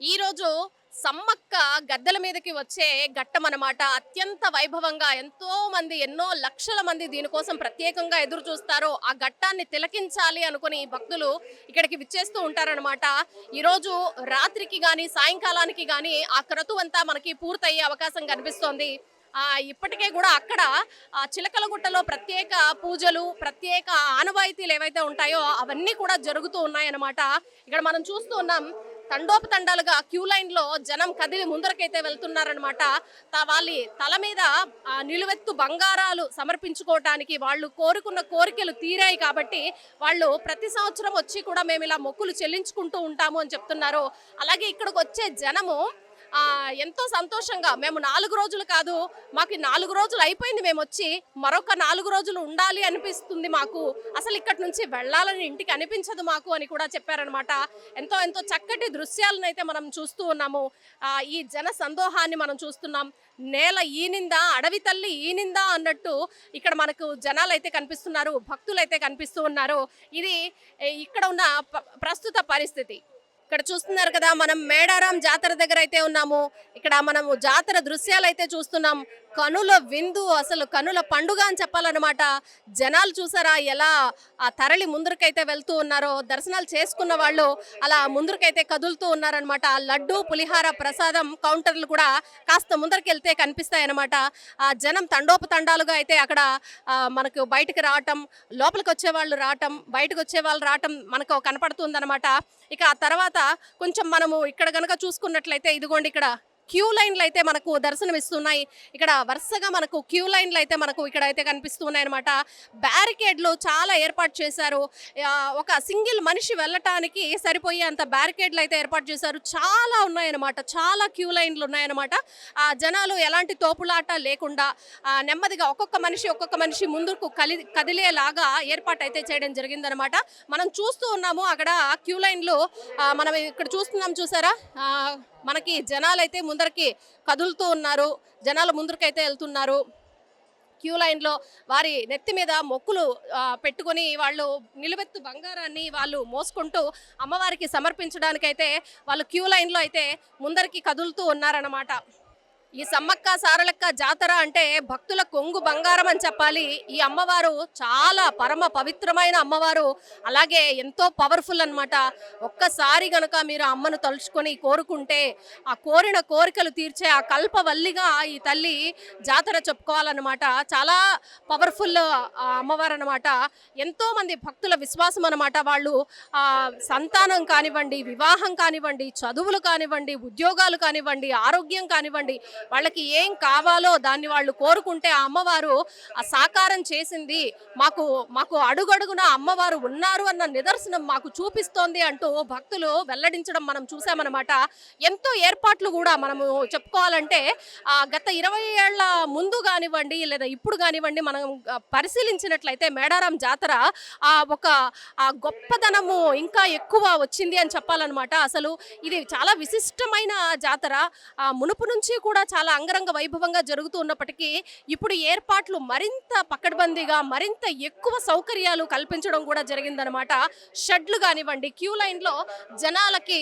ఈరోజు సమ్మక్క గద్దెల మీదకి వచ్చే ఘట్టమనమాట. అత్యంత వైభవంగా ఎంతో మంది, ఎన్నో లక్షల మంది దీనికోసం ప్రత్యేకంగా ఎదురు చూస్తారో, ఆ ఘట్టాన్ని తిలకించాలి అనుకుని భక్తులు ఇక్కడికి విచ్చేస్తూ ఉంటారనమాట. ఈరోజు రాత్రికి గాని, సాయంకాలానికి గాని ఆ క్రతువంతా మనకి పూర్తయ్యే అవకాశం కనిపిస్తోంది. ఇప్పటికే కూడా అక్కడ చిలకలగుట్టలో ప్రత్యేక పూజలు, ప్రత్యేక ఆనవాయితీలు ఏవైతే ఉంటాయో అవన్నీ కూడా జరుగుతూ ఉన్నాయన్నమాట. ఇక్కడ మనం చూస్తూ ఉన్నాం. తండోపతండాలుగా క్యూ లైన్ లో జనం కదిలి ముందరకైతే వెళ్తున్నారనమాట. వాళ్ళ తల మీద నిలువెత్తు బంగారాలు సమర్పించుకోవటానికి వాళ్ళు కోరుకున్న కోరికలు తీరాయి కాబట్టి వాళ్ళు ప్రతి సంవత్సరం వచ్చి కూడా మేము ఇలా మొక్కులు చెల్లించుకుంటూ ఉంటాము అని చెప్తున్నారు. అలాగే ఇక్కడికి వచ్చే జనము ఎంతో సంతోషంగా మేము 4 రోజులు కాదు, మాకు 4 రోజులు అయిపోయింది, మేము వచ్చి మరొక 4 రోజులు ఉండాలి అనిపిస్తుంది మాకు, అసలు ఇక్కడి నుంచి వెళ్ళాలని ఇంటికి అనిపించదు మాకు అని కూడా చెప్పారనమాట. ఎంతో ఎంతో చక్కటి దృశ్యాలను అయితే మనం చూస్తూ ఉన్నాము. ఈ జన సందోహాన్ని మనం చూస్తున్నాం. నేల ఈనిందా, అడవి తల్లి ఈనిందా అన్నట్టు ఇక్కడ మనకు జనాలు అయితే కనిపిస్తున్నారు, భక్తులు అయితే కనిపిస్తూ ఉన్నారు. ఇది ఇక్కడ ఉన్న ప్రస్తుత పరిస్థితి. ఇక్కడ చూస్తున్నారు కదా, మనం మేడారం జాతర దగ్గర అయితే ఉన్నాము. ఇక్కడ మనము జాతర దృశ్యాలు అయితే చూస్తున్నాం. కనుల విందు, అసలు కనుల పండుగ అని చెప్పాలన్నమాట. జనాలు చూసారా ఎలా ఆ తరలి ముందరికైతే వెళ్తూ ఉన్నారో, దర్శనాలు చేసుకున్న వాళ్ళు అలా ముందరికైతే కదులుతూ ఉన్నారనమాట. లడ్డు, పులిహార ప్రసాదం కౌంటర్లు కూడా కాస్త ముందరికి వెళ్తే కనిపిస్తాయి అనమాట. ఆ జనం తండోపతండాలుగా అయితే అక్కడ మనకు బయటకు రావటం, లోపలికి వచ్చే వాళ్ళు రావటం, బయటకు వచ్చే వాళ్ళు రావటం మనకు కనపడుతుందన్నమాట. ఇక ఆ తర్వాత కొంచెం మనము ఇక్కడ గనక చూసుకున్నట్లయితే ఇదిగోండి, ఇక్కడ క్యూ లైన్లు అయితే మనకు దర్శనం ఇస్తున్నాయి. ఇక్కడ వరుసగా మనకు క్యూ లైన్లు అయితే మనకు ఇక్కడ అయితే కనిపిస్తున్నాయి అనమాట. బ్యారికేడ్లు చాలా ఏర్పాటు చేశారు. ఒక సింగిల్ మనిషి వెళ్ళటానికి సరిపోయే అంత బ్యారికేడ్లు అయితే ఏర్పాటు చేశారు. చాలా ఉన్నాయన్నమాట, చాలా క్యూ లైన్లు ఉన్నాయన్నమాట. జనాలు ఎలాంటి తోపులాట లేకుండా నెమ్మదిగా ఒక్కొక్క మనిషి ముందుకు కదిలేలాగా ఏర్పాటు అయితే చేయడం జరిగిందనమాట. మనం చూస్తూ ఉన్నాము అక్కడ క్యూ లైన్లు. మనం ఇక్కడ చూస్తున్నాం, చూసారా, మనకి జనాలు అయితే ముందరికి కదులుతూ ఉన్నారు, జనాలు ముందరికైతే వెళ్తున్నారు. క్యూ లైన్లో వారి నెత్తి మీద మొక్కులు పెట్టుకొని వాళ్ళు నిలువెత్తు బంగారాన్ని వాళ్ళు మోసుకుంటూ అమ్మవారికి సమర్పించడానికైతే వాళ్ళు క్యూ లైన్లో అయితే ముందరికి కదులుతూ ఉన్నారన్నమాట. ఈ సమ్మక్క సారలక్క జాతర అంటే భక్తుల కొంగు బంగారం అని చెప్పాలి. ఈ అమ్మవారు చాలా పరమ పవిత్రమైన అమ్మవారు, అలాగే ఎంతో పవర్ఫుల్ అనమాట. ఒక్కసారి గనక మీరు అమ్మను తలుచుకొని కోరుకుంటే ఆ కోరిన కోరికలు తీర్చే ఆ కల్పవల్లిగా ఈ తల్లి జాతర చెప్పుకోవాలన్నమాట. చాలా పవర్ఫుల్ అమ్మవారు అనమాట. ఎంతో మంది భక్తుల విశ్వాసం అనమాట. వాళ్ళు సంతానం కానివ్వండి, వివాహం కానివ్వండి, చదువులు కానివ్వండి, ఉద్యోగాలు కానివ్వండి, ఆరోగ్యం కానివ్వండి, వాళ్ళకి ఏం కావాలో దాన్ని వాళ్ళు కోరుకుంటే ఆ అమ్మవారు ఆ సాకారం చేసింది. మాకు అడుగడుగున అమ్మవారు ఉన్నారు అన్న నిదర్శనం మాకు చూపిస్తోంది అంటూ భక్తులు వెల్లడించడం మనం చూసామన్నమాట. ఎంతో ఏర్పాట్లు కూడా మనము చెప్పుకోవాలంటే గత 20 ఏళ్ల ముందు కానివ్వండి లేదా ఇప్పుడు కానివ్వండి మనం పరిశీలించినట్లయితే మేడారం జాతర ఒక గొప్పదనము ఇంకా ఎక్కువ వచ్చింది అని చెప్పాలన్నమాట. అసలు ఇది చాలా విశిష్టమైన జాతర. మునుపు నుంచి కూడా చాలా అంగరంగ వైభవంగా జరుగుతూ ఉన్నప్పటికీ ఇప్పుడు ఏర్పాట్లు మరింత పకడ్బందీగా, మరింత ఎక్కువ సౌకర్యాలు కల్పించడం కూడా జరిగిందనమాట. షెడ్లు కానివ్వండి, క్యూ లైన్లో జనాలకి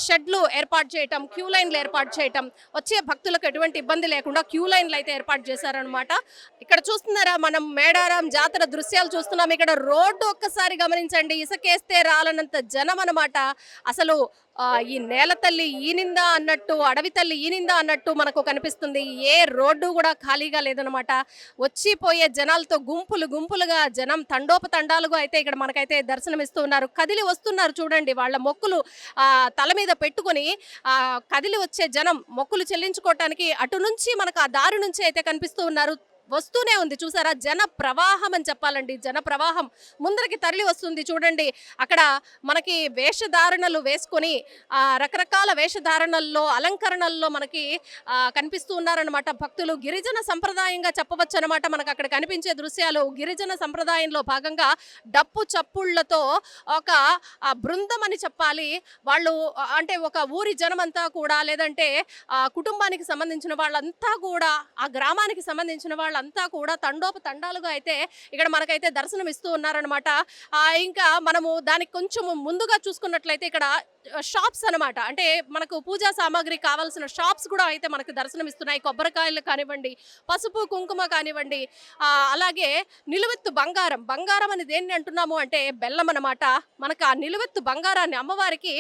షెడ్లు ఏర్పాటు చేయటం, క్యూ లైన్లు ఏర్పాటు చేయటం, వచ్చే భక్తులకు ఎటువంటి ఇబ్బంది లేకుండా క్యూ లైన్లు అయితే ఏర్పాటు చేశారనమాట. ఇక్కడ చూస్తున్నారా, మనం మేడారం జాతర దృశ్యాలు చూస్తున్నాం. ఇక్కడ రోడ్డు ఒక్కసారి గమనించండి, ఇసుకేస్తే రాలనంత జనం అనమాట. అసలు ఈ నేల తల్లి ఈనిందా అన్నట్టు, అడవి తల్లి ఈనిందా అన్నట్టు మనకు కనిపిస్తుంది. ఏ రోడ్డు కూడా ఖాళీగా లేదనమాట. వచ్చిపోయే జనాలతో గుంపులుగా జనం తండోపతండాలుగా అయితే ఇక్కడ మనకైతే దర్శనమిస్తూ ఉన్నారు. కదిలి వస్తున్నారు చూడండి, వాళ్ళ మొక్కులు తల మీద పెట్టుకొని కదిలి వచ్చే జనం మొక్కులు చెల్లించుకోవటానికి అటు నుంచి మనకు ఆ దారి నుంచి అయితే కనిపిస్తూ ఉన్నారు. వస్తూనే ఉంది, చూసారా, జన ప్రవాహం అని చెప్పాలండి. జన ప్రవాహం ముందరికి తరలి వస్తుంది చూడండి. అక్కడ మనకి వేషధారణలు వేసుకొని రకరకాల వేషధారణల్లో, అలంకరణల్లో మనకి కనిపిస్తూ ఉన్నారనమాట భక్తులు. గిరిజన సంప్రదాయంగా చెప్పవచ్చు అనమాట. మనకు అక్కడ కనిపించే దృశ్యాలు గిరిజన సంప్రదాయంలో భాగంగా డప్పు చప్పుళ్లతో ఒక బృందం అని చెప్పాలి. వాళ్ళు అంటే ఒక ఊరి జనమంతా కూడా, లేదంటే కుటుంబానికి సంబంధించిన వాళ్ళంతా కూడా, ఆ గ్రామానికి సంబంధించిన వాళ్ళ వీళ్ళంతా కూడా తండోపతండాలుగా అయితే ఇక్కడ మనకైతే దర్శనం ఇస్తూ ఉన్నారనమాట. ఇంకా మనము దానికి కొంచెం ముందుగా చూసుకున్నట్లయితే ఇక్కడ షాప్స్ అనమాట. అంటే మనకు పూజా సామాగ్రి కావాల్సిన షాప్స్ కూడా అయితే మనకు దర్శనమిస్తున్నాయి. కొబ్బరికాయలు కానివ్వండి, పసుపు కుంకుమ కానివ్వండి, అలాగే నిలువెత్తు బంగారం. బంగారం అని దేన్ని అంటున్నాము అంటే బెల్లం అనమాట. మనకు ఆ నిలువెత్తు బంగారాన్ని అమ్మవారికి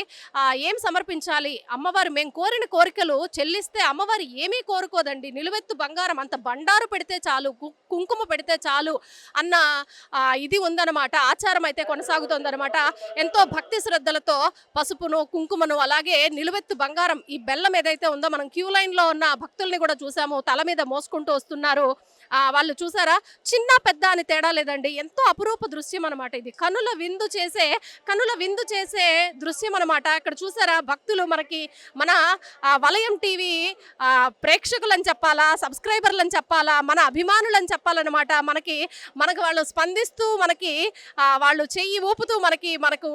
ఏం సమర్పించాలి, అమ్మవారు మేము కోరిన కోరికలు చెల్లిస్తే అమ్మవారు ఏమీ కోరుకోదండి. నిలువెత్తు బంగారం అంత బండారు పెడితే చాలు, కుంకుమ పెడితే చాలు అన్న ఇది ఉందన్నమాట. ఆచారం అయితే కొనసాగుతోందనమాట. ఎంతో భక్తి శ్రద్ధలతో పసుపును, కుంకుమను, అలాగే నిలువెత్తు బంగారం, ఈ బెల్లం ఏదైతే ఉందో మనం క్యూ లైన్ లో ఉన్న భక్తుల్ని కూడా చూసాము, తల మీద మోసుకుంటూ వస్తున్నారు. వాళ్ళు చూసారా, చిన్న పెద్ద అని తేడా లేదండి. ఎంతో అపురూప దృశ్యం అనమాట ఇది. కనుల విందు చేసే దృశ్యం అనమాట. ఇక్కడ చూసారా భక్తులు, మనకి మన వలయం టీవీ ప్రేక్షకులని చెప్పాలా, సబ్స్క్రైబర్లని చెప్పాలా, మన అభిమానులని చెప్పాలన్నమాట. మనకు వాళ్ళు స్పందిస్తూ మనకి వాళ్ళు చెయ్యి ఊపుతూ మనకు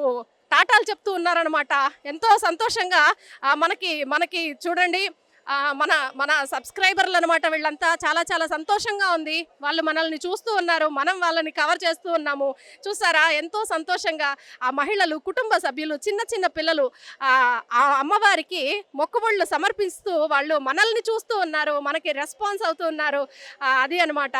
టాటాలు చెప్తూ ఉన్నారనమాట. ఎంతో సంతోషంగా మనకి చూడండి, మన సబ్స్క్రైబర్లు అనమాట. వీళ్ళంతా చాలా చాలా సంతోషంగా ఉంది. వాళ్ళు మనల్ని చూస్తూ ఉన్నారు, మనం వాళ్ళని కవర్ చేస్తూ ఉన్నాము. చూసారా ఎంతో సంతోషంగా ఆ మహిళలు, కుటుంబ సభ్యులు, చిన్న చిన్న పిల్లలు ఆ అమ్మవారికి మొక్కుబళ్ళు సమర్పిస్తూ వాళ్ళు మనల్ని చూస్తూ ఉన్నారు, మనకి రెస్పాన్స్ అవుతూ ఉన్నారు. అది అనమాట.